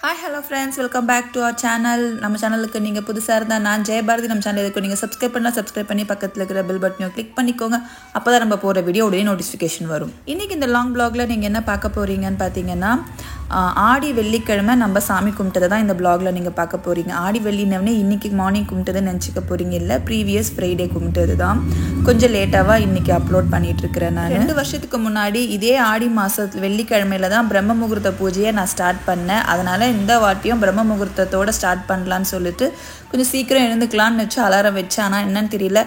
Hi, hello friends, welcome back to our channel. நம்ம சேனலுக்கு நீங்க புதுசா இருந்தா நான் ஜெயபாரதி. நம்ம சேனலுக்கு நீங்க சப்ஸ்கிரைப் பண்ணி பக்கத்துல இருக்கிற பெல் பட்டனை கிளிக் பண்ணிக்கோங்க. அப்பதான் நம்ம போற வீடியோ உடனே நோட்டிஃபிகேஷன் வரும். இன்னைக்கு இந்த லாங் vlogல நீங்க என்ன பார்க்க போறீங்கன்னு பாத்தீங்கன்னா ஆடி வெள்ளிக்கிழமை நம்ம சாமி கும்பிட்டதை தான் இந்த vlogல நீங்க பார்க்க போறீங்க. ஆடி வெள்ளினவனே இன்னைக்கு மார்னிங் கும்பிட்டதை நினைச்சுக்க போறீங்க இல்ல, ப்ரீவியஸ் ஃப்ரைடே கும்பிட்டது தான். கொஞ்சம் லேட்டாவா இன்னைக்கு அப்லோட் பண்ணிட்டு இருக்கிறேன். நான் 2 வருஷத்துக்கு முன்னாடி இதே ஆடி மாசத்துல வெள்ளிக்கிழமையில தான் பிரம்ம முகூர்த்த பூஜையை நான் ஸ்டார்ட் பண்ணேன். அதனால இந்த வாட்டியும் பிரம்ம முகூர்த்தத்தோட ஸ்டார்ட் பண்ணலான்னு சொல்லிட்டு கொஞ்சம் சீக்கிரம் எழுந்துக்கலான்னு வச்சு அலாரம் வச்சேன். ஆனால் என்னன்னு தெரியல,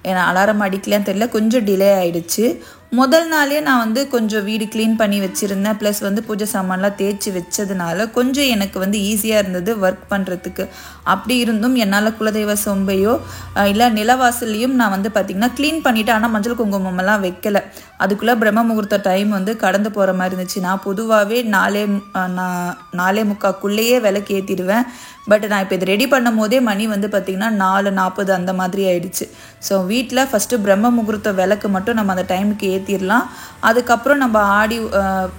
ஏன்னா அலாரம் அடிக்கலான்னு தெரியல, கொஞ்சம் டிலே ஆயிடுச்சு. முதல் நாளே நான் கொஞ்சம் வீடு க்ளீன் பண்ணி வச்சுருந்தேன். ப்ளஸ் பூஜை சாமான்லாம் தேய்ச்சி வச்சதுனால கொஞ்சம் எனக்கு ஈஸியாக இருந்தது ஒர்க் பண்ணுறதுக்கு. அப்படி இருந்தும் என்னால் குலதெய்வ சொம்பையோ இல்லை நிலவாசல்லையும் நான் பார்த்திங்கன்னா க்ளீன் பண்ணிவிட்டு, ஆனால் மஞ்சள் குங்குமமெல்லாம் வைக்கலை. அதுக்குள்ளே பிரம்ம முகூர்த்த டைம் கடந்து போகிற மாதிரி இருந்துச்சு. நான் பொதுவாகவே 4:45 விளக்கு ஏற்றிடுவேன். பட் நான் இப்போ இது ரெடி பண்ணும் போதே மணி பார்த்திங்கன்னா 4:40 அந்த மாதிரி ஆயிடுச்சு. ஸோ வீட்டில் ஃபஸ்ட்டு பிரம்ம முகூர்த்த விளக்கு மட்டும் நம்ம அந்த டைமுக்கு ஏற்றிடலாம். அதுக்கப்புறம் நம்ம ஆடி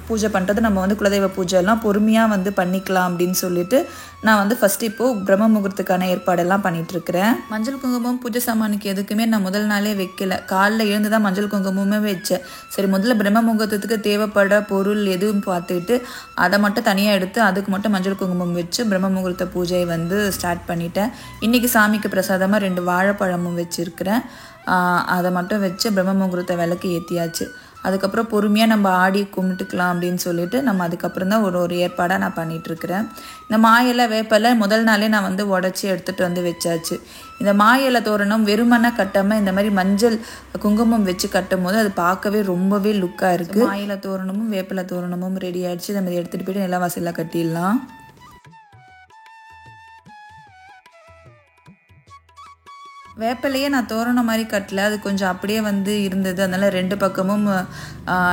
பூஜை பண்ணுறது நம்ம குலதெய்வ பூஜை எல்லாம் பொறுமையாக பண்ணிக்கலாம் அப்படின்னு சொல்லிட்டு நான் ஃபஸ்ட்டு இப்போது பிரம்ம முகூர்த்துக்கான ஏற்பாடெல்லாம் பண்ணிகிட்ருக்கிறேன். மஞ்சள் குங்குமம் பூஜை சாமானுக்கு எதுக்குமே நான் முதல் நாளே வைக்கல. காலைல எழுந்து தான் மஞ்சள் குங்குமமே வச்சேன். சரி, முதல்ல பிரம்ம முகூர்த்தத்துக்கு தேவைப்பட பொருள் எதுவும் பார்த்துக்கிட்டு அதை மட்டும் தனியாக எடுத்து அதுக்கு மட்டும் மஞ்சள் குங்குமம் வச்சு பிரம்ம முகூர்த்த பூஜை ஸ்டார்ட் பண்ணிட்டேன். இன்றைக்கி சாமிக்கு பிரசாதமாக 2 வாழைப்பழமும் வச்சுருக்கிறேன். அதை மட்டும் வச்சு பிரம்ம முகூர்த்த விளக்கு ஏற்றியாச்சு. அதுக்கப்புறம் பொறுமையாக நம்ம ஆடி கும்பிட்டுக்கலாம் அப்படின்னு சொல்லிட்டு நம்ம அதுக்கப்புறம் தான் ஒரு ஏற்பாடாக நான் பண்ணிகிட்ருக்கிறேன். இந்த மாயிலை வேப்பலை முதல் நாளே நான் உடச்சி எடுத்துகிட்டு வச்சாச்சு. இந்த மாயிலை தோரணம் வெறுமனை கட்டாமல் இந்த மாதிரி மஞ்சள் குங்குமம் வச்சு கட்டும் போது அது பார்க்கவே ரொம்பவே லுக்காக இருக்குது. மாயிலை தோரணமும் வேப்பலை தோரணமும் ரெடி ஆகிடுச்சு. நம்ம எடுத்துகிட்டு போய்ட்டு நிலவாசலில் கட்டிடலாம். வேப்பிலையே நான் தோரணம் மாதிரி கட்டல, அது கொஞ்சம் அப்படியே இருந்தது. அதனால் 2 பக்கமும்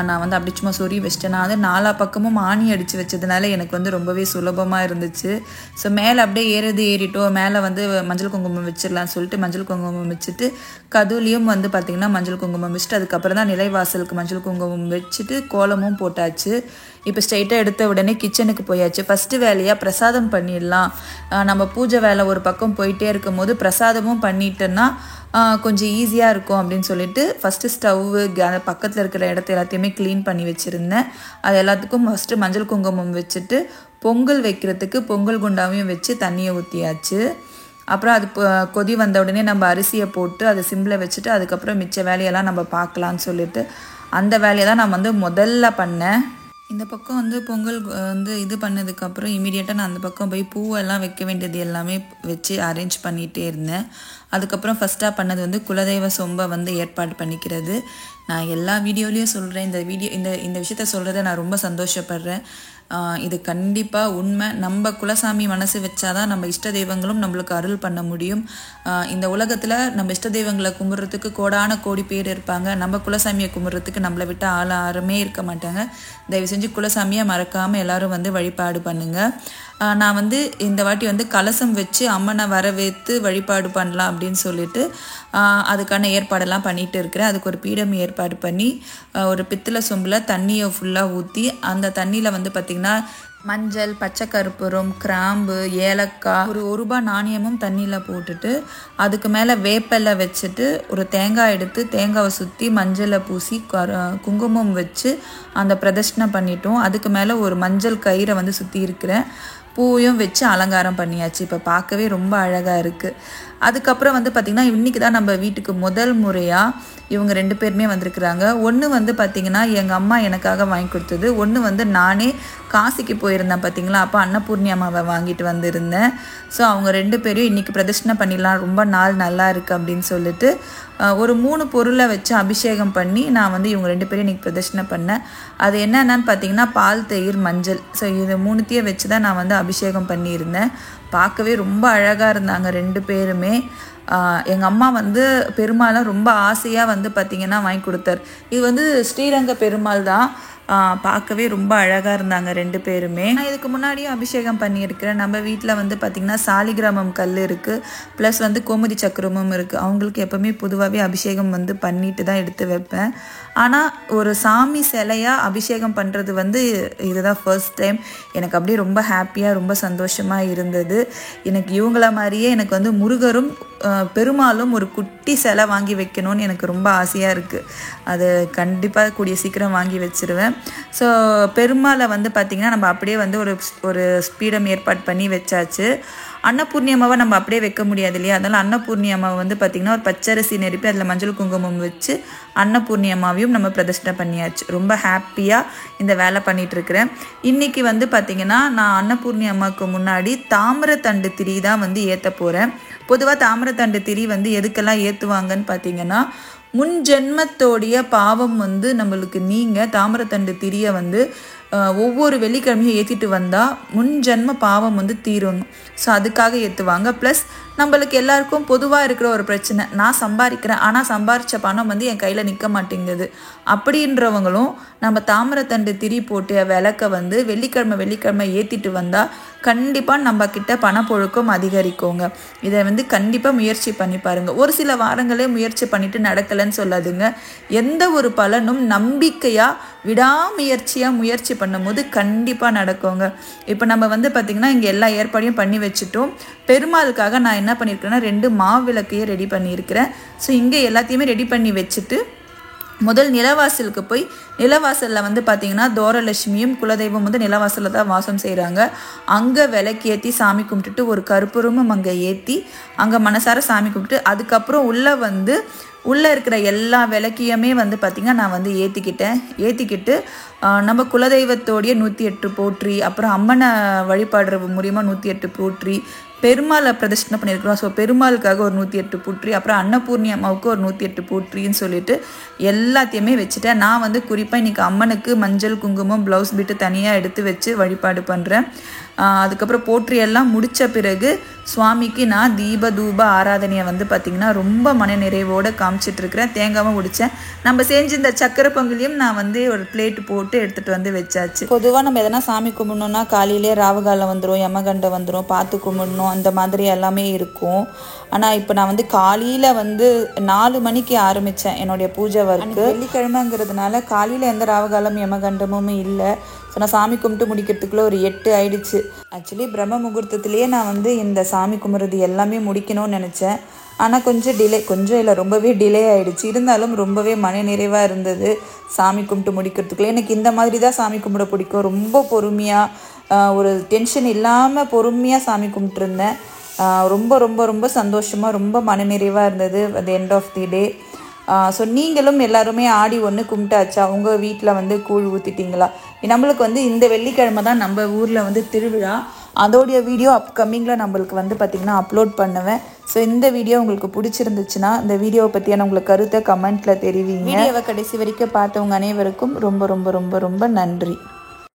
நான் அப்படி சும்மா சொறி வச்சிட்டேன். நான் 4 பக்கமும் ஆணி அடித்து வச்சதுனால எனக்கு ரொம்பவே சுலபமாக இருந்துச்சு. ஸோ மேலே அப்படியே ஏறிட்டோம். மேலே மஞ்சள் குங்குமம் வச்சிடலான்னு சொல்லிட்டு மஞ்சள் குங்குமம் வச்சுட்டு கதுலையும் பார்த்திங்கன்னா மஞ்சள் குங்குமம் வச்சுட்டு அதுக்கப்புறம் தான் நிலைவாசலுக்கு மஞ்சள் குங்குமம் வச்சுட்டு கோலமும் போட்டாச்சு. இப்போ ஸ்ட்ரைட்டாக எடுத்த உடனே கிச்சனுக்கு போயாச்சு. ஃபஸ்ட்டு வேலையாக பிரசாதம் பண்ணிடலாம். நம்ம பூஜை வேலை ஒரு பக்கம் போயிட்டே இருக்கும் போது பிரசாதமும் பண்ணிட்டேன்னா கொஞ்சம் ஈஸியாக இருக்கும் அப்படின்னு சொல்லிட்டு ஃபஸ்ட்டு ஸ்டவ்வு பக்கத்தில் இருக்கிற இடத்த எல்லாத்தையுமே க்ளீன் பண்ணி வச்சுருந்தேன். அது எல்லாத்துக்கும் ஃபஸ்ட்டு மஞ்சள் குங்குமம் வச்சுட்டு பொங்கல் வைக்கிறதுக்கு பொங்கல் குண்டாவையும் வச்சு தண்ணியை ஊற்றியாச்சு. அப்புறம் அது கொதி வந்த உடனே நம்ம அரிசியை போட்டு அதை சிம்மில் வச்சுட்டு அதுக்கப்புறம் மிச்ச வேலையெல்லாம் நம்ம பார்க்கலான்னு சொல்லிட்டு அந்த வேலையை தான் நான் முதல்ல பண்ணேன். இந்த பக்கம் பொங்கல் இது பண்ணதுக்கப்புறம் இமீடியட்டாக நான் அந்த பக்கம் போய் பூவெல்லாம் வைக்க வேண்டியது எல்லாமே வச்சு அரேஞ்ச் பண்ணிகிட்டே இருந்தேன். அதுக்கப்புறம் ஃபஸ்ட்டாக பண்ணது குலதெய்வ சொம்பை ஏற்பாடு பண்ணிக்கிறது. நான் எல்லா வீடியோலையும் சொல்கிறேன். இந்த விஷயத்த சொல்கிறத நான் ரொம்ப சந்தோஷப்படுறேன். இது கண்டிப்பாக உண்மை. நம்ம குலசாமி மனசு வச்சாதான் நம்ம இஷ்ட தெய்வங்களும் நம்மளுக்கு அருள் பண்ண முடியும். இந்த உலகத்தில் நம்ம இஷ்ட தெய்வங்களை கும்பிட்றதுக்கு கோடி பேர் இருப்பாங்க. நம்ம குலசாமியை கும்பிட்றதுக்கு நம்மளை விட்டு யாருமே இருக்க மாட்டாங்க. தயவு செஞ்சு குலசாமியை மறக்காமல் எல்லோரும் வழிபாடு பண்ணுங்கள். நான் இந்த வாட்டி கலசம் வச்சு அம்மனை வரவேற்று வழிபாடு பண்ணலாம் அப்படின்னு சொல்லிட்டு அதுக்கான ஏற்பாடெல்லாம் பண்ணிகிட்டு இருக்கிறேன். அதுக்கு ஒரு பீடம் ஏற்பாடு பண்ணி ஒரு பித்தளை சொம்பில் தண்ணியை ஃபுல்லாக ஊற்றி அந்த தண்ணியில் பார்த்திங்கன்னா மஞ்சள், பச்சை கற்பூரம், கிராம்பு, ஏலக்காய், ஒரு ₹1 நாணயமும் தண்ணியில் போட்டுட்டு அதுக்கு மேலே வேப்பலை வச்சுட்டு ஒரு தேங்காய் எடுத்து தேங்காவை சுற்றி மஞ்சளை பூசி குங்குமம் வச்சு அந்த பிரதட்சணை பண்ணிட்டோம். அதுக்கு மேலே ஒரு மஞ்சள் கயிறை சுற்றி இருக்கிறேன். பூவையும் வச்சு அலங்காரம் பண்ணியாச்சு. இப்போ பார்க்கவே ரொம்ப அழகாக இருக்குது. அதுக்கப்புறம் பார்த்திங்கன்னா இன்றைக்கி தான் நம்ம வீட்டுக்கு முதல் முறையாக இவங்க 2 பேருமே வந்திருக்கிறாங்க. ஒன்று பார்த்திங்கன்னா எங்கள் அம்மா எனக்காக வாங்கி கொடுத்தது. ஒன்று நானே காசிக்கு போயிருந்தேன் பார்த்திங்களா, அப்போ அன்னபூர்ணி அம்மாவை வாங்கிட்டு வந்திருந்தேன். ஸோ அவங்க 2 பேரையும் இன்றைக்கி பிரதட்சணை பண்ணிடலாம், ரொம்ப நாள் நல்லா இருக்குது அப்படின்னு சொல்லிட்டு ஒரு 3 பொருளை வச்சு அபிஷேகம் பண்ணி நான் இவங்க 2 பேரையும் இன்றைக்கி பிரதட்சணை பண்ணேன். அது என்னென்னு பார்த்திங்கன்னா பால், தயிர், மஞ்சள். ஸோ இது 3த்தையும் வச்சு தான் நான் அபிஷேகம் பண்ணியிருந்தேன். பார்க்கவே ரொம்ப அழகாக இருந்தாங்க 2 பேருமே. எங்கள் அம்மா பெருமாளை ரொம்ப ஆசையாக பார்த்திங்கன்னா வாங்கி கொடுத்தார். இது ஸ்ரீரங்க பெருமாள் தான். பார்க்கவே ரொம்ப அழகாக இருந்தாங்க 2 பேருமே. நான் இதுக்கு முன்னாடியும் அபிஷேகம் பண்ணியிருக்கிறேன். நம்ம வீட்டில் வந்து பார்த்திங்கன்னா சாலிகிராமம் கல் இருக்குது, ப்ளஸ் வந்து கோமதி சக்கரமும் இருக்குது. அவங்களுக்கு எப்போவுமே பொதுவாகவே அபிஷேகம் வந்து பண்ணிட்டு தான் எடுத்து வைப்பேன். ஆனால் ஒரு சாமி சிலையாக அபிஷேகம் பண்ணுறது வந்து இதுதான் ஃபர்ஸ்ட் டைம். எனக்கு அப்படியே ரொம்ப ஹாப்பியாக ரொம்ப சந்தோஷமாக இருந்தது. எனக்கு இவங்கள மாதிரியே எனக்கு வந்து முருகரும் பெருமாளும் ஒரு குட்டி சிலை வாங்கி வைக்கணும்னு எனக்கு ரொம்ப ஆசையாக இருக்குது. அது கண்டிப்பாக கூடிய சீக்கிரம் வாங்கி வச்சுருவேன். ஸோ பெருமாளை வந்து பார்த்திங்கன்னா நம்ம அப்படியே வந்து ஒரு ஸ்பீடம் ஏற்பாடு பண்ணி வச்சாச்சு. அன்னபூர்ணியம்மாவை நம்ம அப்படியே வைக்க முடியாது இல்லையா, அதனால் அன்னபூர்ணியம்மாவை வந்து பார்த்திங்கன்னா ஒரு பச்சரிசி நெருப்பி அதில் மஞ்சள் குங்குமம் வச்சு அன்னபூர்ணியம்மாவையும் நம்ம பிரதிஷ்டை பண்ணியாச்சு. ரொம்ப ஹாப்பியாக இந்த வேலை பண்ணிகிட்ருக்கிறேன். இன்றைக்கி வந்து பார்த்திங்கன்னா நான் அன்னபூர்ணியம்மாவுக்கு முன்னாடி தாமிரத்தண்டு திரி தான் வந்து ஏற்ற போகிறேன். பொதுவாக தாமிரத்தண்டு திரி வந்து எதுக்கெல்லாம் ஏற்றுவாங்கன்னு பார்த்திங்கன்னா, முன் ஜென்மத்தோடைய பாவம் வந்து நம்மளுக்கு தாமிரத்தண்டு திரியை வந்து ஒவ்வொரு வெள்ளிக்கிழமையும் ஏற்றிட்டு வந்தால் முன் ஜென்ம பாவம் வந்து தீரணும். ஸோ அதுக்காக ஏற்றுவாங்க. ப்ளஸ் நம்மளுக்கு எல்லாருக்கும் பொதுவாக இருக்கிற ஒரு பிரச்சனை, நான் சம்பாதிக்கிறேன் ஆனால் சம்பாரித்த பணம் வந்து என் கையில் நிற்க மாட்டேங்குது. அப்படின்றவங்களும் நம்ம தாமிரத்தண்டு திரி போட்டு விளக்க வந்து வெள்ளிக்கிழமை ஏற்றிட்டு வந்தால் கண்டிப்பாக நம்ம கிட்ட பணப்புழக்கம் அதிகரிக்குங்க. இதை வந்து கண்டிப்பாக முயற்சி பண்ணி பாருங்கள். ஒரு சில வாரங்களே முயற்சி பண்ணிட்டு நடக்கலைன்னு சொல்லாதுங்க. எந்த ஒரு பலனும் நம்பிக்கையாக விடாமுயற்சியாக முயற்சி பண்ணும்போது கண்டிப்பாக நடக்குங்க. இப்போ நம்ம வந்து பார்த்திங்கன்னா இங்கே எல்லா ஏற்பாடையும் பண்ணி வச்சுட்டோம். பெருமாளுக்காக நான் என்ன பண்ணியிருக்கிறேன்னா 2 மாவிளக்கையும் ரெடி பண்ணியிருக்கிறேன். ஸோ இங்கே எல்லாத்தையுமே ரெடி பண்ணி வச்சுட்டு முதல் நிலவாசலுக்கு போய் நிலவாசலில் வந்து பார்த்திங்கன்னா தோரலட்சுமியும் குலதெய்வம் வந்து நிலவாசலில் தான் வாசம் செய்கிறாங்க. அங்கே விளக்கேற்றி சாமி கும்பிட்டுட்டு ஒரு கற்பூரமும் அங்கே ஏற்றி அங்கே மனசார சாமி கும்பிட்டு அதுக்கப்புறம் உள்ளே இருக்கிற எல்லா விளக்கையுமே வந்து பார்த்திங்கன்னா நான் வந்து ஏற்றிக்கிட்டு நம்ம குலதெய்வத்தோடைய 108 போற்றி, அப்புறம் அம்மனை வழிபாடுற மூலியமாக 108 போற்றி, பெருமாளை பிரதிஷ்டனை பண்ணியிருக்கிறோம். ஸோ பெருமாளுக்காக ஒரு 108 போற்றி, அப்புறம் அன்னபூர்ணி அம்மாவுக்கு ஒரு 108 போற்றின்னு சொல்லிட்டு எல்லாத்தையுமே வச்சுட்டேன். நான் வந்து குறிப்பாக இன்றைக்கி அம்மனுக்கு மஞ்சள் குங்குமம் ப்ளவுஸ் பீட்டு தனியாக எடுத்து வச்சு வழிபாடு பண்ணுறேன். அதுக்கப்புறம் போற்றி எல்லாம் முடித்த பிறகு சுவாமிக்கு நான் தூப ஆராதனையை வந்து பார்த்திங்கன்னா ரொம்ப மன நிறைவோடு காமிச்சிட்ருக்கிறேன். தேங்காவும் உடித்தேன். நம்ம செஞ்சு இந்த சக்கரை பொங்கலையும் நான் வந்து ஒரு பிளேட்டு போட்டு எடுத்துகிட்டு வந்து வச்சாச்சு. பொதுவாக நம்ம எதனா சாமி கும்பிடணுன்னா காலையிலே ராவுகாலம் வந்துடும், யமகண்டம் வந்துடும், பார்த்து கும்பிடணும், அந்த மாதிரி எல்லாமே இருக்கும். ஆனால் இப்போ நான் வந்து காலையில் வந்து 4 மணிக்கு ஆரம்பித்தேன் என்னுடைய பூஜை ஒர்க்கு. வெள்ளிக்கிழமைங்கிறதுனால காலையில் எந்த ராவுகாலம் யமகண்டமும் இல்லை. ஸோ நான் சாமி கும்பிட்டு முடிக்கிறதுக்குள்ளே ஒரு 8 ஆயிடுச்சு. ஆக்சுவலி பிரம்ம முகூர்த்தத்துலேயே நான் வந்து இந்த சாமி கும்பிட்றது எல்லாமே முடிக்கணும்னு நினச்சேன். ஆனால் கொஞ்சம் இல்லை ரொம்பவே டிலே ஆகிடுச்சு. இருந்தாலும் ரொம்பவே மன நிறைவாக இருந்தது சாமி கும்பிட்டு முடிக்கிறதுக்குள்ளே. எனக்கு இந்த மாதிரி தான் சாமி கும்பிட பிடிக்கும். ரொம்ப பொறுமையாக ஒரு டென்ஷன் இல்லாமல் பொறுமையாக சாமி கும்பிட்டுருந்தேன். ரொம்ப ரொம்ப ரொம்ப சந்தோஷமாக ரொம்ப மனநிறைவாக இருந்தது at the end of the day. So நீங்களும் எல்லாருமே ஆடி 1 கும்பிட்டாச்சா? உங்கள் வீட்டில் வந்து கூழ் ஊற்றிட்டிங்களா? நம்மளுக்கு வந்து இந்த வெள்ளிக்கிழமை தான் நம்ம ஊரில் வந்து திருவிழா. அதோடைய வீடியோ அப்கமிங்கில் நம்மளுக்கு வந்து பார்த்திங்கன்னா அப்லோட் பண்ணுவேன். ஸோ இந்த வீடியோ உங்களுக்கு பிடிச்சிருந்துச்சுன்னா இந்த வீடியோவை பற்றியான உங்களுக்கு கருத்தை கமெண்ட்டில் தெரிவிங்க. வீடியோவை கடைசி வரைக்கும் பார்த்தவங்க அனைவருக்கும் ரொம்ப ரொம்ப ரொம்ப ரொம்ப நன்றி.